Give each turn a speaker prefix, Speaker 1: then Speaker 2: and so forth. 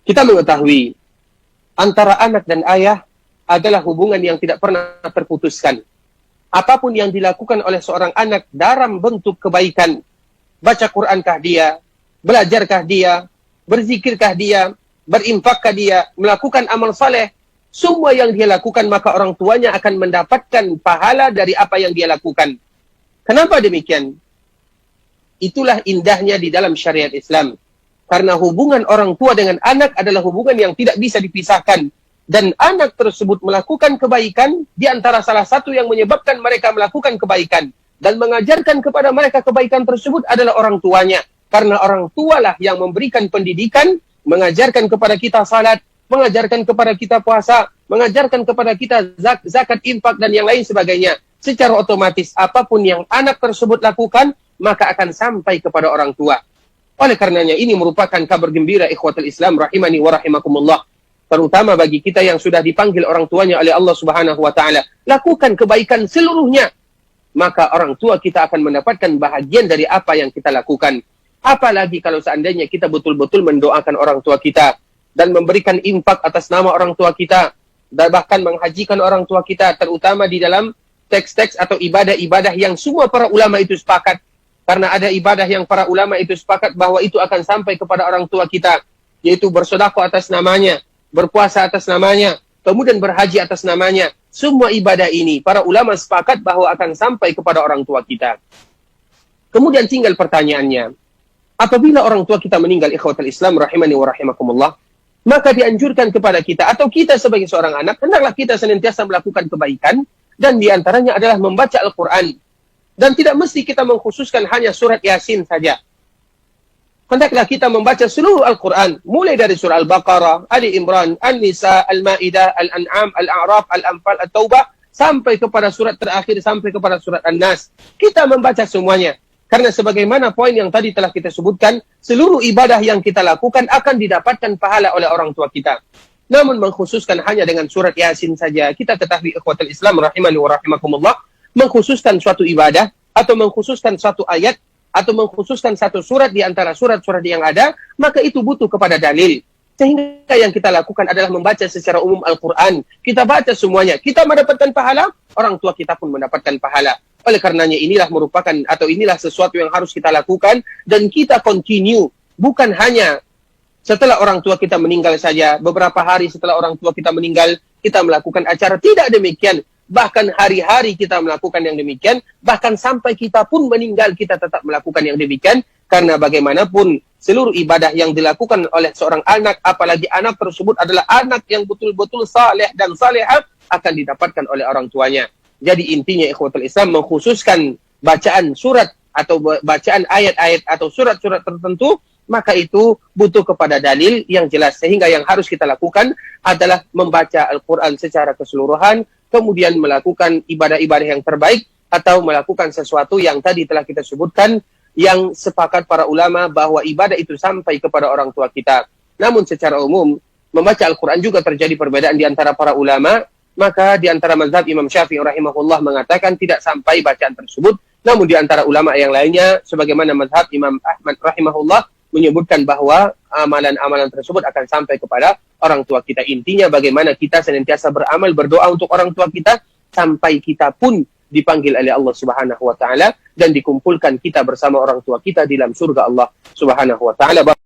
Speaker 1: Kita mengetahui antara anak dan ayah adalah hubungan yang tidak pernah terputuskan. Apapun yang dilakukan oleh seorang anak dalam bentuk kebaikan, baca Qurankah dia, belajarkah dia, berzikirkah dia, berinfakkah dia, melakukan amal saleh, semua yang dia lakukan maka orang tuanya akan mendapatkan pahala dari apa yang dia lakukan. Kenapa demikian? Itulah indahnya di dalam syariat Islam. Karena hubungan orang tua dengan anak adalah hubungan yang tidak bisa dipisahkan. Dan anak tersebut melakukan kebaikan, di antara salah satu yang menyebabkan mereka melakukan kebaikan. Dan mengajarkan kepada mereka kebaikan tersebut adalah orang tuanya. Karena orang tualah yang memberikan pendidikan, mengajarkan kepada kita salat, mengajarkan kepada kita puasa, mengajarkan kepada kita zakat, infak, dan yang lain sebagainya. Secara otomatis, apapun yang anak tersebut lakukan, maka akan sampai kepada orang tua. Oleh karenanya ini merupakan kabar gembira ikhwatul Islam rahimani wa rahimakumullah. Terutama bagi kita yang sudah dipanggil orang tuanya oleh Allah Subhanahu wa taala, lakukan kebaikan seluruhnya. Maka orang tua kita akan mendapatkan bahagian dari apa yang kita lakukan. Apalagi kalau seandainya kita betul-betul mendoakan orang tua kita dan memberikan infak atas nama orang tua kita dan bahkan menghajikan orang tua kita, terutama di dalam teks-teks atau ibadah-ibadah yang semua para ulama itu sepakat. Karena ada ibadah yang para ulama itu sepakat bahwa itu akan sampai kepada orang tua kita, yaitu bersedekah atas namanya, berpuasa atas namanya, kemudian berhaji atas namanya. Semua ibadah ini para ulama sepakat bahwa akan sampai kepada orang tua kita. Kemudian tinggal pertanyaannya, apabila orang tua kita meninggal ikhwatul Islam rahimani wa rahimakumullah, maka dianjurkan kepada kita atau kita sebagai seorang anak, hendaklah kita senantiasa melakukan kebaikan, dan diantaranya adalah membaca Al-Quran. Dan tidak mesti kita mengkhususkan hanya surat Yasin saja. Hendaklah kita membaca seluruh Al-Quran, mulai dari surah Al-Baqarah, Ali Imran, An-Nisa, Al-Ma'idah, Al-An'am, Al-A'raf, Al-Anfal, At-Taubah, sampai kepada surat terakhir, sampai kepada surat An-Nas. Kita membaca semuanya. Karena sebagaimana poin yang tadi telah kita sebutkan, seluruh ibadah yang kita lakukan akan didapatkan pahala oleh orang tua kita. Namun mengkhususkan hanya dengan surat Yasin saja, kita ketahui ikhwatul Islam rahimani wa rahimakumullah, mengkhususkan suatu ibadah, atau mengkhususkan suatu ayat, atau mengkhususkan satu surat di antara surat-surat yang ada, maka itu butuh kepada dalil. Sehingga yang kita lakukan adalah membaca secara umum Al-Quran. Kita baca semuanya. Kita mendapatkan pahala, orang tua kita pun mendapatkan pahala. Oleh karenanya inilah merupakan, atau inilah sesuatu yang harus kita lakukan, dan kita continue. Bukan hanya setelah orang tua kita meninggal saja, beberapa hari setelah orang tua kita meninggal, kita melakukan acara. Tidak demikian. Bahkan hari-hari kita melakukan yang demikian, bahkan sampai kita pun meninggal kita tetap melakukan yang demikian, karena bagaimanapun seluruh ibadah yang dilakukan oleh seorang anak, apalagi anak tersebut adalah anak yang betul-betul saleh dan salehah, akan didapatkan oleh orang tuanya. Jadi intinya ikhwatul Islam mengkhususkan bacaan surat atau bacaan ayat-ayat atau surat-surat tertentu, maka itu butuh kepada dalil yang jelas. Sehingga yang harus kita lakukan adalah membaca Al-Quran secara keseluruhan, kemudian melakukan ibadah-ibadah yang terbaik, atau melakukan sesuatu yang tadi telah kita sebutkan, yang sepakat para ulama bahwa ibadah itu sampai kepada orang tua kita. Namun secara umum, membaca Al-Quran juga terjadi perbedaan di antara para ulama, maka di antara mazhab Imam Syafi'i rahimahullah mengatakan tidak sampai bacaan tersebut, namun di antara ulama yang lainnya, sebagaimana mazhab Imam Ahmad rahimahullah, menyebutkan bahwa amalan-amalan tersebut akan sampai kepada orang tua kita. Intinya bagaimana kita senantiasa beramal, berdoa untuk orang tua kita, sampai kita pun dipanggil oleh Allah Subhanahu wa taala dan dikumpulkan kita bersama orang tua kita di dalam surga Allah Subhanahu wa taala.